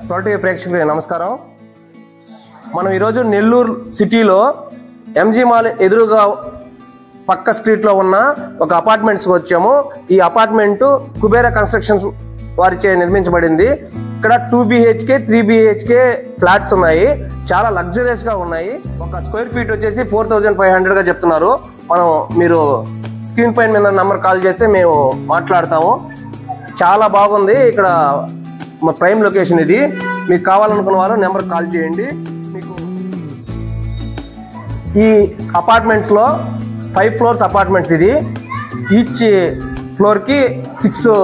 తోటి ప్రేక్షకులకు నమస్కారం. మనం ఈరోజు నెల్లూరు సిటీలో ఎంజీ మాల్ ఎదురుగా పక్క స్ట్రీట్లో ఉన్న ఒక అపార్ట్మెంట్స్కి వచ్చాము. ఈ అపార్ట్మెంట్ కుబేర కన్స్ట్రక్షన్స్ వారిచే నిర్మించబడింది. ఇక్కడ 2 BHK 3 BHK ఫ్లాట్స్ ఉన్నాయి. చాలా లగ్జరియస్గా ఉన్నాయి. ఒక స్క్వేర్ ఫీట్ వచ్చేసి 4500గా చెప్తున్నారు. మీరు స్క్రీన్ పైన మీద నెంబర్ కాల్ చేస్తే మేము మాట్లాడతాము. చాలా బాగుంది. ఇక్కడ మా ప్రైమ్ లొకేషన్ ఇది. మీకు కావాలనుకున్న వారు నెంబర్ కాల్ చేయండి. మీకు ఈ అపార్ట్మెంట్స్లో 5 ఫ్లోర్స్ అపార్ట్మెంట్స్. ఇది ఈచ్ ఫ్లోర్కి 6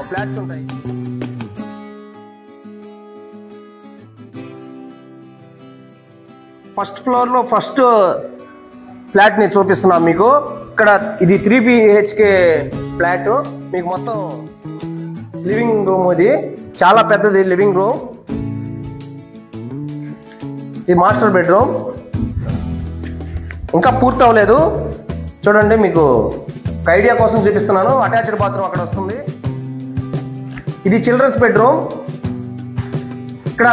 ఫ్లాట్స్ ఉంటాయి. ఫస్ట్ ఫ్లోర్లో ఫస్ట్ ఫ్లాట్ని చూపిస్తున్నాం మీకు. ఇక్కడ ఇది 3 BHK ఫ్లాట్. మీకు మొత్తం లివింగ్ రూమ్. ఇది చాలా పెద్దది లివింగ్ రూమ్. ఇది మాస్టర్ బెడ్రూమ్. ఇంకా పూర్తి అవ్వలేదు. చూడండి, మీకు ఒక ఐడియా కోసం చూపిస్తున్నాను. అటాచ్డ్ బాత్రూమ్ అక్కడ వస్తుంది. ఇది చిల్డ్రన్స్ బెడ్రూమ్. ఇక్కడ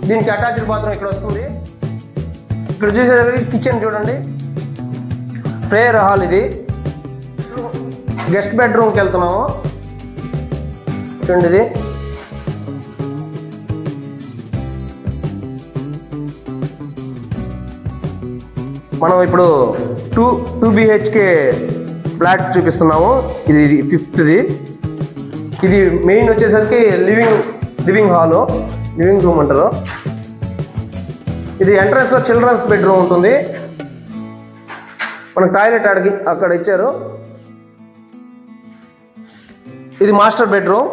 దీనికి అటాచ్డ్ బాత్రూమ్ ఇక్కడ వస్తుంది. ఇక్కడ చూసేసరికి కిచెన్ చూడండి, ప్రేయర్ హాల్. ఇది గెస్ట్ బెడ్రూమ్కి వెళ్తున్నాము. చూడండి, ఇది మనం ఇప్పుడు 2 BHK ఫ్లాట్ చూపిస్తున్నాము. ఇది 5th. ఇది మెయిన్ వచ్చేసరికి లివింగ్ హాలు, లివింగ్ రూమ్ అంటారు. ఇది ఎంట్రన్స్లో చిల్డ్రన్స్ బెడ్రూమ్ ఉంటుంది. మనకు టాయిలెట్ అక్కడ ఇచ్చారు. ఇది మాస్టర్ బెడ్రూమ్.